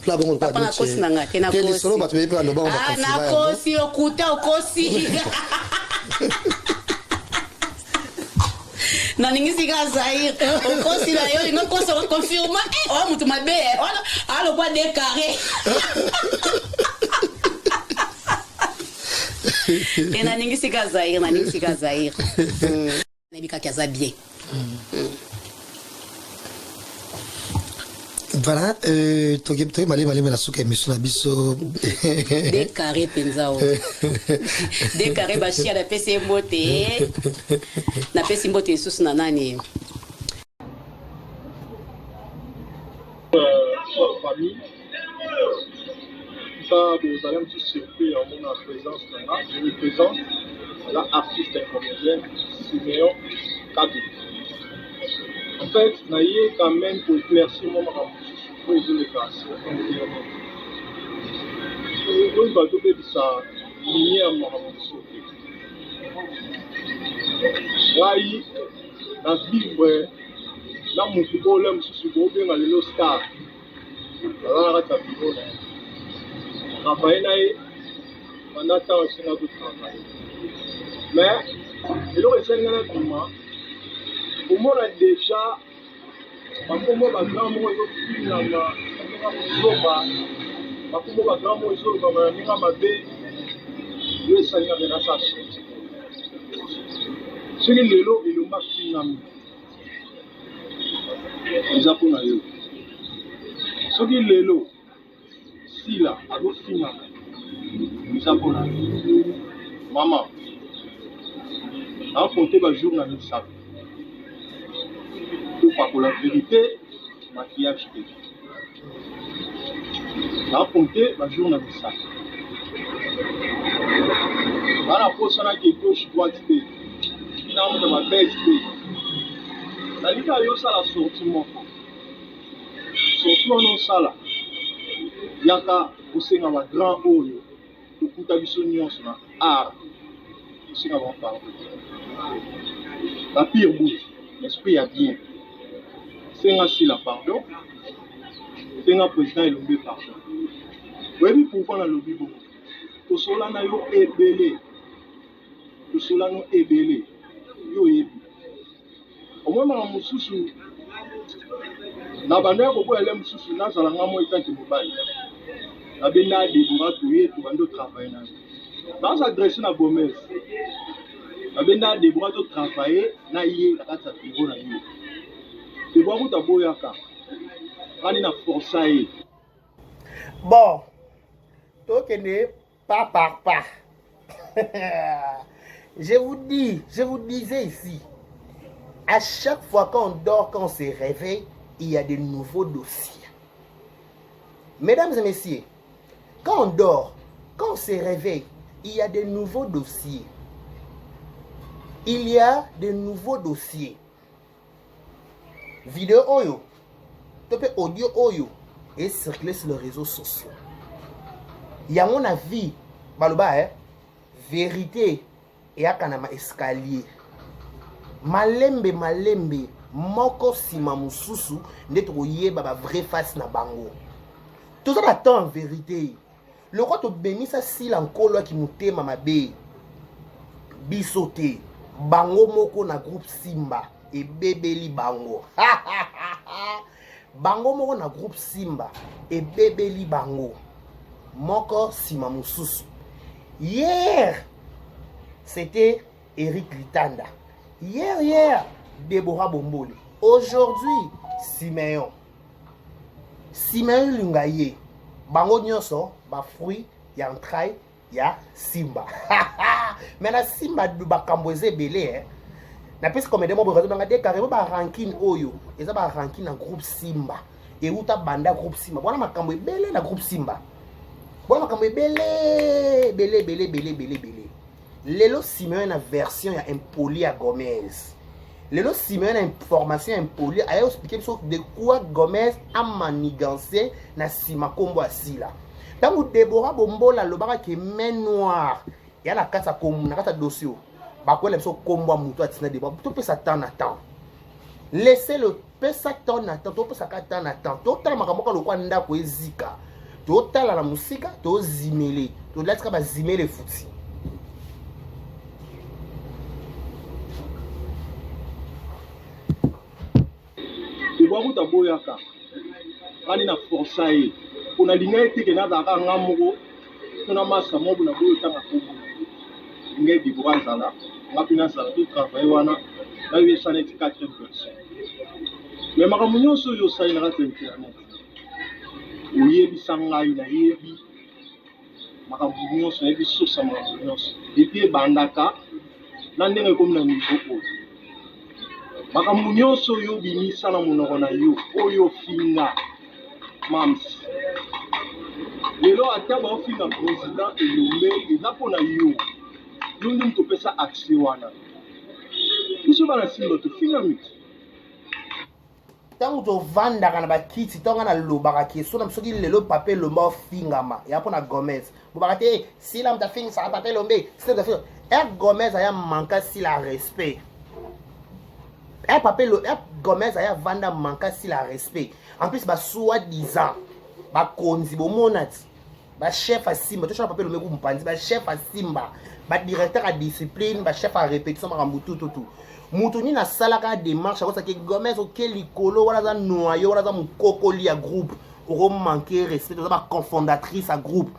plat bon pas papa na kosi na ngate na kosi solo ba tu peux no ba ah na kosi okuta okosi na ningisi ka Zaïre okosi la yo ngo kosi confirma oh mutu mabe alo kwa décarré et na ningisi ka Zaïre na bika kaza bien. Voilà, tu malé la souka émission na biso des carrés penzao des carrés bashia na pesi mbote sous na nani famille ça vous allez me surpris en mon présence là je me présente la artiste et comédienne Siméon Kadi. En fait naïe quand même pour éclaircir mon pour les cas on va tout ça lié à mon Wai na vivre na mutu ko le mususu ko bien le star ala ta bibo na travailler na pendant temps aussi na tout travail mais il aurait été na comment pour moi déjà makombo ba grand mo yo fina na soba makombo ba grand mo yo ba ninga mabe yo sanya na sa ce qui est lelo et le maximum déjà pour nous ce qui est lelo si là à l'autre final déjà pour nous maman en compter le journaliste ça pour la vérité maquillage en compter le journaliste ça voilà pour ça que gauche droite de ma belle la ligue a eu ça la sortie mon surtout non ça là yaka aussi dans la grand oyo tout coup d'abisso nuance na art aussi avant parler la pire bouche l'esprit a bien c'est ainsi la pardon c'est un président et le pardon oui pourquoi na lobby beaucoup tout cela na yo ebelé tout cela no ebelé yo yebi au moins na mususu na banda ko ele mususu na sala ngamo itanki mobile na benda de bura tuye to bando travailler na dans adresse na Gomez na benda de bura to travailler na yé na kata bureau na yé c'est bon pour ta boyaka ani na forçailler bon donc ne pas je vous disais ici, à chaque fois qu'on dort, qu'on se réveille, il y a de nouveaux dossiers. Mesdames et messieurs, quand on dort, quand on se réveille, il y a de nouveaux dossiers. Il y a de nouveaux dossiers. Vidéo oyo, audio oyo, et circuler sur les réseaux sociaux. Il y a mon avis, baluba, vérité. Et à kanama escalier malembe moko sima mususu ndeto yeba ba vrai face na bango tout ça attend en vérité le roi to bémisa si lankolo ki mutema mabe bisote bango moko na groupe Simba et bebeli bango bango moko na groupe Simba et bebeli bango moko sima mususu hier c'était Eric Litanda. Hier, Deborah Bomboli. Aujourd'hui, Siméon Lungaye. Bango nyonso, ba fruit, ya entraille, ya Simba. Maintenant Simba du bakamboze belé na pesi comme demo borazo banga décarré ba ranking oyo. Eza ba ranking na groupe Simba. Et uta banda groupe Simba. Bona makambo belé na groupe Simba. Bona makambo belé. Lelo Simeon na version ya impoli à Gomez. Lelo Simeon na information impoli a expliqué de quoi Gomez a manigancé na sima kombo asila. Tangu Deborah Bombola lobaka ke main noire ya na kasa kombo na kasa dossier. Ba ko le so kombo muto atina Deborah. To pe Satan attend. Laissez le pe Satan attend, to pe Satan attend. To tala makambo ka lokwa ndako ezika. totala la musika tozimele tolatika bazimele futi ebwakuta boyaka ngani na forsa ye kuna linga eteke nazalaka nga moko tona masa mobu na boyo tanga kobo linga edibora nzala nga mpe nazala totravaille wana nayebesa neti 4 personne me makambo nyonso oyo osali na kati ya internet oyebisa ngai nayebi makambo nyonso nayebi sosa makambo nyonso epi ebandaka na ndenge ekomi na niveau oyo makambo nyonso oyo obimisa na monoko na yo oyo ofinga mams lelo ata baofinga président elombe eza mpo na yo yo nde moto opesa accès wana biso bana simba tofinga miti ntango tovandaka na bakiti ntango na lobaka keso na soki lelo pape lomba ofingama ya mpo na Gomez bobaka te sila moto afingisaka pape lombe Gomez aya manka sila respect Gomez aya vanda manka sila respect en plus soi-disant bakonzi bomona ti chef à Simba to chapa pelo meku mpanzi chef à Simba directeur à discipline chef à répétition makambo tout mutu ni na salaka démarche ko saki Gomez okeli kolo wala za noyo wala za mukokoli ya groupe oko manquer respect za confondatrice à groupe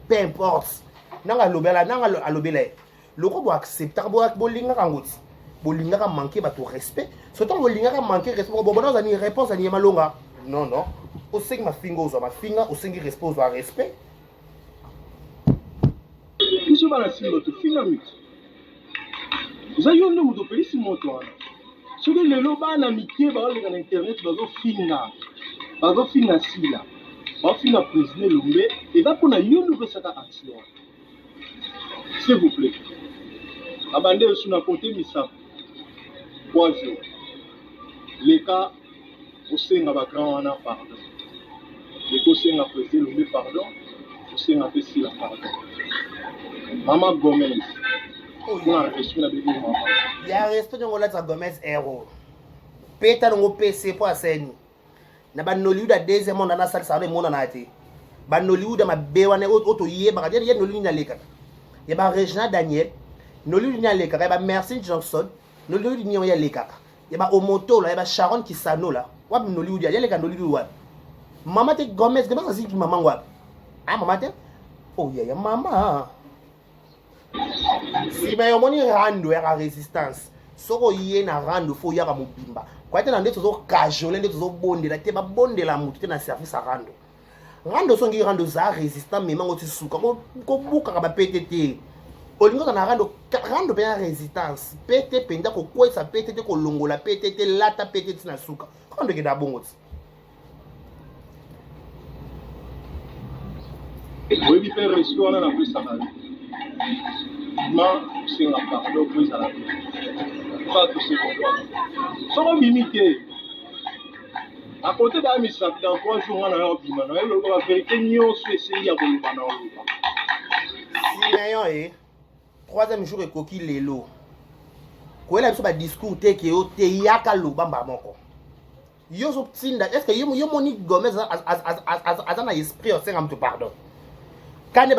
peu importe nanga alobela loko bo accepter bo linga kangoti bolinga ka manquer ba to respect surtout bolinga ka manquer respect bo bona za ni réponse ani malonga non o sengi mafinga ozo mafinga o sengi respect ozo respect biso bana simba tofinga miti oza yo nde moto opelisi moto wana soki lelo bana mike baoleka na internet bazofinga sila baofinga président elombe eza mpona yo nde opesaka action wana s'il vous plaît abande esu na kote misapo 3 jours leka osenga bagrand wana pardon leka osenga président elombe pardon osenga mpe sila pardon mama Gomez ya respect ngongo la Gomez hero peta ngo PC po aseni na ba Nollywood a deuxième monde na salsa le monde na te ba Nollywood ma bewa ne auto yeba ka ya Nollywood nyaleka ya ba Regina Daniel Nollywood nyaleka ba Merci Johnson Nollywood nyoya leka ya ba Omoto la ya ba Sharon Kisano la wa Nollywood ya leka Nollywood wa mama te Gomez aziki mama ngwa mama te ya mama si mais omoni rando ya résistance soko yé na rando fo ya ka mobimba kwa tena ndeto zo cajole ndeto zo bondela te ba bondela mutu te na service a rando songi rando za résistant mais mango tsuka ko buka ka ba PTT olingo na rando pe ya résistance PT penda ko kwesa PTT ko longola PTT lata PTT na suka rando ke da bongo oui bi faire restaurant na plus ça ma singa pardon plus à la pas tout c'est pourquoi sans limiter à côté de mi ça dans 3 jours on a eu bima na le la vérité nyo essayer ya koloba na oloba si troisième jour ekoki lelo koela biso ba discours te ke o te yaka loba mbamoko yo so tinda est-ce que yo moni Gomez azana esprit o senga mtu pardon kande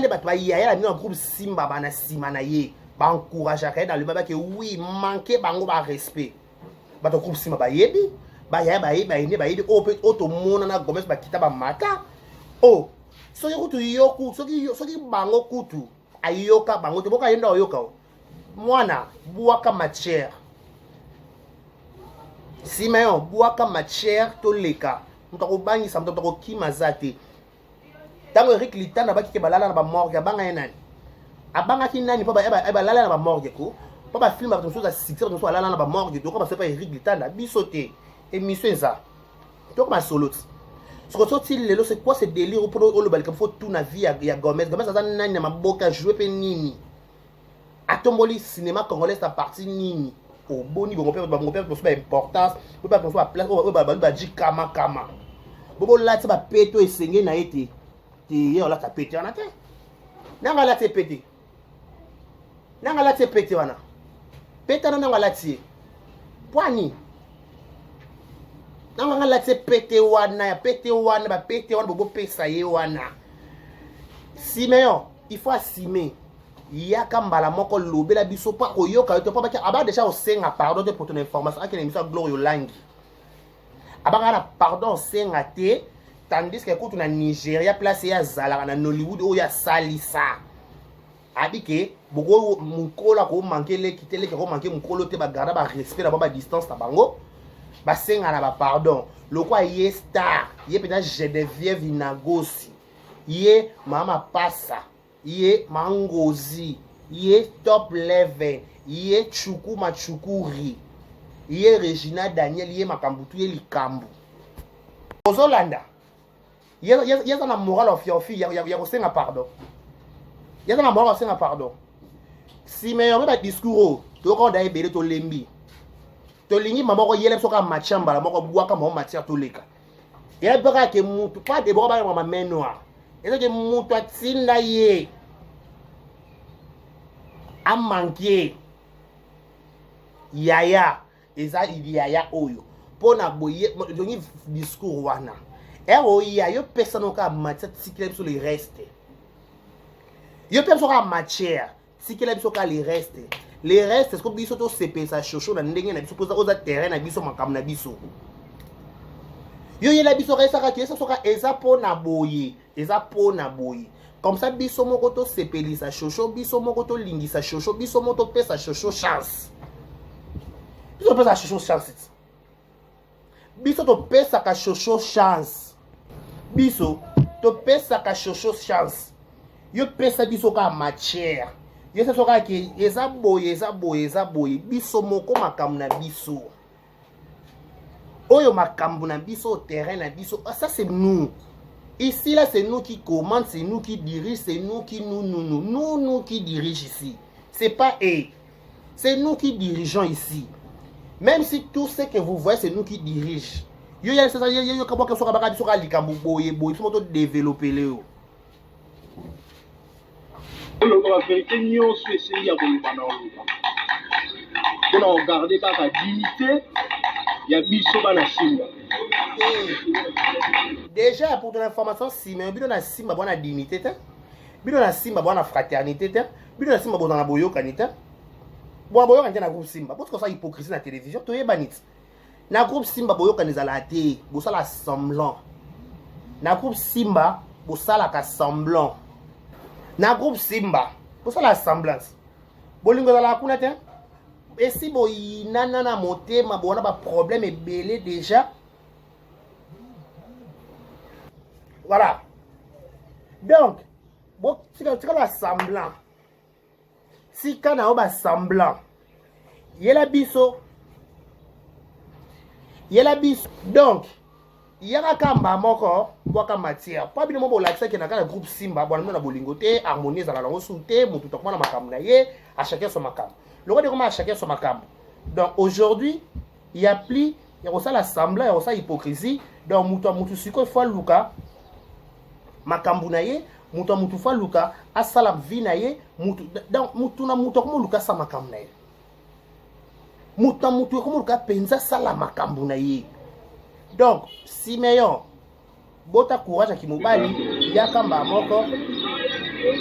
bat ba yaya na groupe Simba bana sima na ye ba encourager ka dans le baba que oui manquer bango ba respect ba to groupe Simba ba yebi ba yaya ba yebi o to mona na Gomez ba kita ba mata soki kutu yoku soki bango kutu ayoka bango te boka yenda oyoka mwana buaka matière Simeon buaka matière to leka mutako bangisa mutako kimazate tango Eric Litanda baki ke balala na ba morgue abanga yenani abanga kinani pa ba balala na ba morgue ko pa ba film ba tozo za succès tozo alala na ba morgue to ko ba sepa Eric Litanda bisote émission ça to ko ma solo so til lelo c'est quoi ce délire pour le bal comme faut tout na vie ya Gomez ça nani na maboka jouer pe nini atomboli cinéma congolais ta partie nini o boni bon père so ba importance po ba so ba place o ba di kama bobo lati ba peto esenge na été ye ola ta pété wana te nanga la te pété wana pété nanga la tie poani nanga la tse pete wana ya pete wana ba pete wana bobo pesa ye wana Simeon il faut assumer yaka mbala moko lobela biso pa koyoka yo to pa ba aba déjà osenga pardon pour ton information akene miso gloire langi aba na pardon senga te tandis que quand on a Nigeria place ya zala na Nollywood o ya salisa abike boko mukola ko manquer kitele ko manquer mukolo te ba garder ba respect na ba distance na bango ba senga na ba pardon lokwa ye star ye peut-être Geneviève Inagosi ye mama pasa ye mangozi ye top level ye chuku machukuri ye Regina Daniel ye makambutu ye likambu ozolanda yeza na moral of your fille ya kosenga pardon yeza na moral kosenga pardon si me yo ba discours to ko da ebele to lembi to lingi mamoko yele soka machamba la moko bwaka mo matière to leka ya baka ke mutu pas de boba ma main noire eza ke mutu atsinda ye a manqué yaya eza yaya oyo pona boye dongi discours wana ero ya yo personne ka matière tikele sur les restes yo personne ka matière tikele sur ka les restes est-ce que biso to CP sa chocho na ndenge na biso poza oza terrain na biso makam na biso yo yela biso resa ka kesa soka eza pona boye comme ça biso moko to CP sa chocho biso moko to lingisa chocho biso moko to pesa chocho chance biso pesa chocho chance biso to pesa ka chocho chance biso to pesa ka chocho chance yo pesa biso ka matière yo se soka ke eza boye biso moko makambu na biso oyo makambu na biso terrain na biso ça c'est nous ici là c'est nous qui commandent, c'est nous qui dirigent, c'est nous qui nous qui dirigent ici, c'est pas eux, c'est nous qui dirigeons ici. Même si tout ce que vous voyez c'est nous qui dirigent. Yo ya ça yo kabo ke soka baka biso ka likambu boye so moto développer leo. La vérité nyonso essayer ya koloba na oloba. Pour regarder kaka dignité ya biso bana simba. Déjà pour de l'information Simeon bino na simba bona dignité te. Bino na simba bona fraternité te. Bino na simba bona boyoka ni te. Bon boyoka na groupe simba. Parce que ça hypocrisie na télévision to yebanit. Na groupe simba boyoka nezala te. Bo sala semblant. Na groupe simba bo sala ka semblant. Na groupe simba bo sala semblance. Bolingo za la kuna te. Et si bo inana na motema bona ba problème ebele déjà. Voilà. Donc, bon, si quand la semblant, si quand on a semblant, yela biso. Donc, yaka kamba moko, boka matière. Pas bien mo la que na ka groupe Simba, bon na bolingote, harmonie za la lango souté, mutu tokoma na makambu na ye, à chacun son makambu. Le roi de comment à chacun son makambu. Donc aujourd'hui, il y a plus, il y a aussi la semblant, il y a aussi hypocrisie. Donc mutu siko fois luka makambu na ye mutu fa luka asala vi na ye mutu donc mutu na mutu ko luka sa makambu na ye mutu ko luka penza sala makambu na ye. Donc Simeon bota courage ki mobali yakamba moko.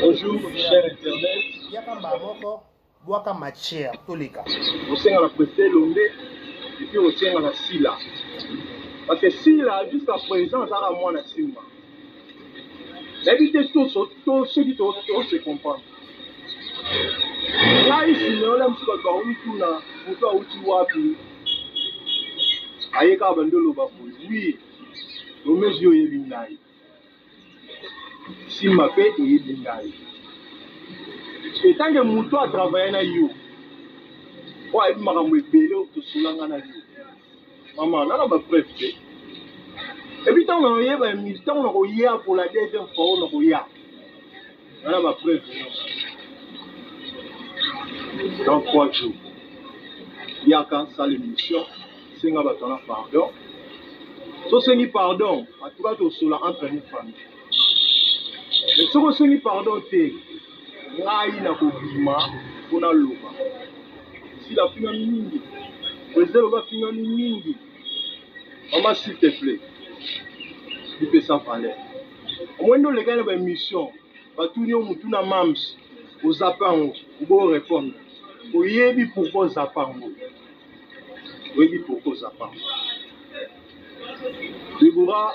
Bonjour cher internet, yakamba moko boaka matière toleka osenga la prêter l'ombe et puis osenga la sila parce que sila jusqu'à présent ça a moi na simba. D'habitude, tout ce qui se comprend. Là, ici, on a un petit peu de wapi. Ayeka bandolo bafu. Oui, le monsieur est binai. Si ma paix est binai. Et tant que Mouto a travaillé na yo, ouais, il m'a ramené bello to sulanga na yo. Maman, là, on va préférer. Et puis, tant qu'on a un militant, on a pour la deuxième fois, on a voilà ma preuve. Dans 3 jours, il y a quand ça l'émission, c'est un pardon. So c'est pardon, à tout cas, tu es entre une famille. Mais ce que c'est pardon, c'est que na kobima pona loba. Si la finale mingi, président va finale mingi. Maman, s'il te plaît, tu peux ça parler. Au moins, nous, les gars, nous avons une mission. Nous avons une mams. Aux zapango, vous répondre. Vous yébi pourquoi zapango. Vous yébi pourquoi zapango. Déborah,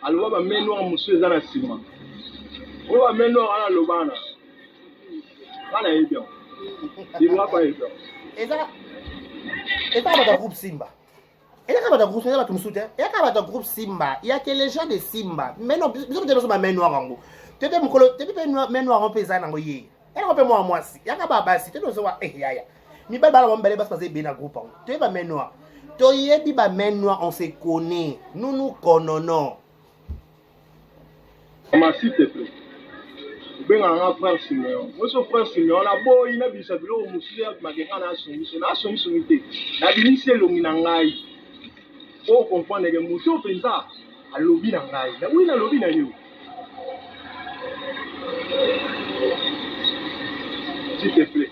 alors, va mener un monsieur dans la ciment. On va mener un lobana. On a bien. Déborah, pas bien. Et ça, votre groupe Simba. Et là, votre groupe Simba, tu me soutiens. Et là, votre groupe Simba, il y a que les gens de Simba. Mais non, vous avez besoin de main noire en gros. Tu peux main noire en paysan en goye. Et là, moi, moi, si. Il y a pas basi. Tu peux savoir, ya. Mi ba ba on belle bas passer bien dans groupe. Tu peux main noire. Tu y a main noire, on se connaît. Nous nous connaissons. Maman, s'il te plaît. Ben un frère Simeon. Moi son frère Simeon la boy na bisa bilo musule mageka na somi te. Na binise longi na ngai. O comprendre que muso penza a lobi na ngai. Na oui na lobi na yo. S'il te plaît.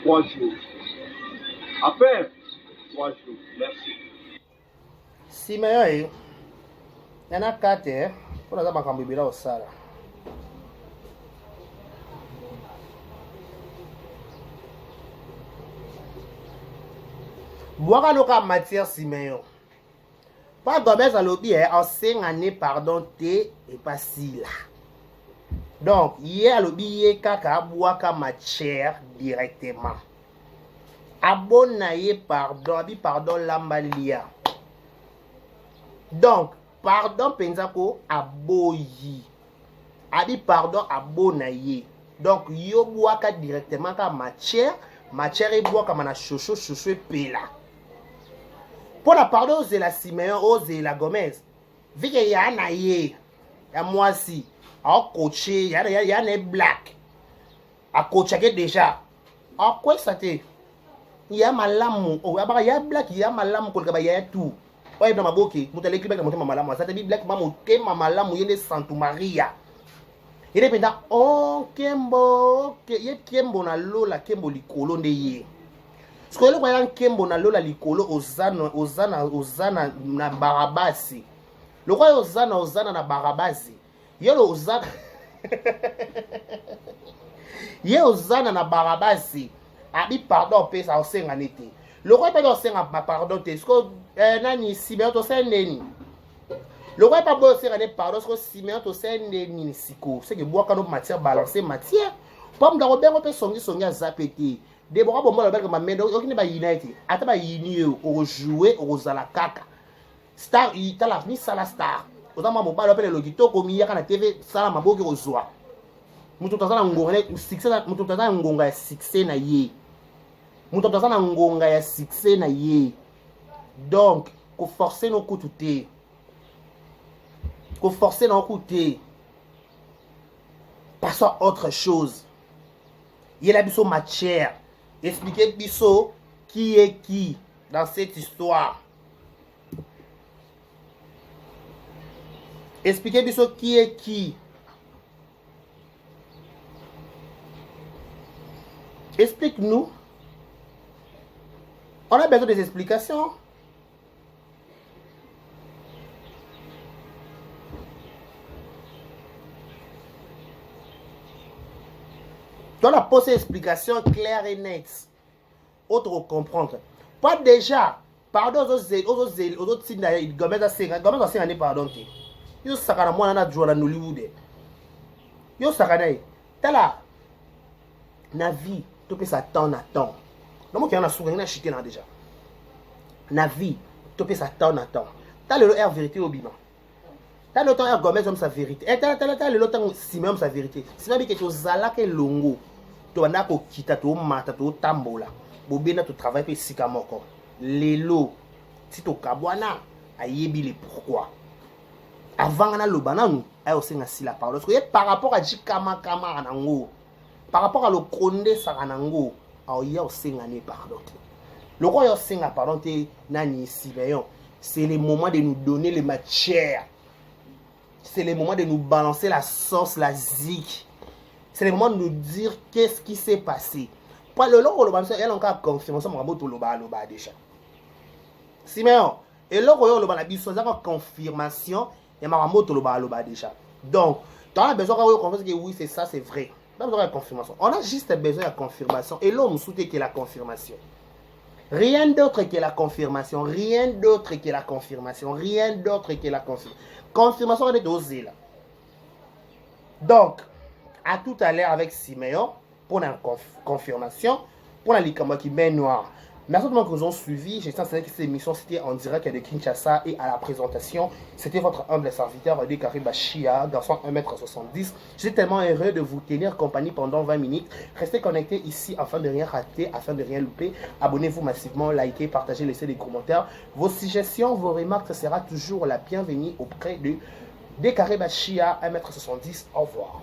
3 jours. Après 3 jours. Merci. Simeon, il y en a 4 pour la makambo au sala. Boire à matière Simeon. Pas Gomez à lobby en 5 années pardon et pas si là. Donc, hier à lobby kaka boire à matière directement. Abonaye pardon, abi pardon lambalia. Donc, pardon penzako aboyi. Abi pardon abonaye. Donc, yo boire directement à matière et boire comme na chocho et pela. Pour la pardon, c'est la Simeon, c'est la Gomez. Vu qu'il y a un aïe, il y a moi aussi, à coacher, il y a un black. À coacher déjà. À quoi ça t'est? Il y a ma lame, il y a black, il y a ma lame, il y a tout. Ouais, dans ma bouche, je suis allé cliquer dans ma lame. Ça te dit black, maman, ma lame, il y a Santa Maria. Il est pendant, oh, Kembo, il y a Kembo na lola, Kembo li kolon de ye. Ce que le voyant Kembo na lola likolo ozana na barabasi. Le roi ozana na barabasi. Yelo ozana. Ye ozana na barabasi. Abi pardon pe sa osenga nete. Le roi pas osenga pardon te. Ce que nani Simeon to sendeni. Le roi pas osenga ne pardon ce que Simeon to sendeni siko. C'est que bois quand matière balancer matière. Pomme de Robert pe songi azapeti. Déborah bon moi la ma main donc il ba United ata ba yini o jouer o zala kaka star ita la ni sala star ozama mo ba lopele logito ko mi yaka na TV sala maboki o zwa mutu tazana ngonga succès mutu tazana ngonga succès na ye mutu tazana ngonga ya succès na ye donc ko forcer no kututé ko forcer no kuté passons à autre chose il y a la biso matière. Expliquez Bisso qui est qui dans cette histoire. Expliquez Bisso qui est qui. Explique-nous. On a besoin des explications. On a posé une explication claire et nette. Autre comprendre. Pas déjà. Pardon aux autres signes d'ailleurs. Gomez a 5 années pardon. Yo sakana moi na jouer dans Hollywood. Yo sakana. Tala. Na vie. Tu peux s'attendre à temps. Non moi qui en a souvent na chité là déjà. Na vie. Tu peux s'attendre à temps. T'as le air vérité au bilan. T'as le temps Gomez homme sa vérité. Et t'as le temps Simeon sa vérité. Simeon dit que tu zala que longo. Tu vas na ko kita to mata to tambola. Bobena to travail pe sikamoko. Lelo si to kabwana ayebi le pourquoi. Avant na lobana nous ay osenga si la parole. Parce que par rapport à jikama kama anango. Par rapport à le konde saranango, aoya osenga ne pardon. Le roi osenga pardon te nani Simeon. C'est le moment de nous donner les matières. C'est le moment de nous balancer la sauce, la zik. C'est le moment de nous dire qu'est-ce qui s'est passé. Pas le long, il y a encore confirmation, mais il y a déjà. Simeon, et là, on a besoin de confirmation, et ma maman te déjà. Donc, tu as besoin de confirmation que oui, c'est ça, c'est vrai. Pas besoin de confirmation. On a juste besoin de confirmation. Et l'homme soutient que la confirmation. Rien d'autre que la confirmation. Rien d'autre que la confirmation. Rien d'autre que la confirmation. Confirmation, on est dosé là. Donc, à tout à l'heure avec Simeon pour la confirmation, pour la Likamba qui met noir. Merci à tous ceux qui nous ont suivis. J'espère que cette émission c'était en direct de Kinshasa et à la présentation. C'était votre humble serviteur, Décaré Bachia, garçon 1m70. J'étais tellement heureux de vous tenir compagnie pendant 20 minutes. Restez connectés ici afin de rien rater, afin de rien louper. Abonnez-vous massivement, likez, partagez, laissez des commentaires. Vos suggestions, vos remarques, ce sera toujours la bienvenue auprès de Décaré Bachia, 1m70. Au revoir.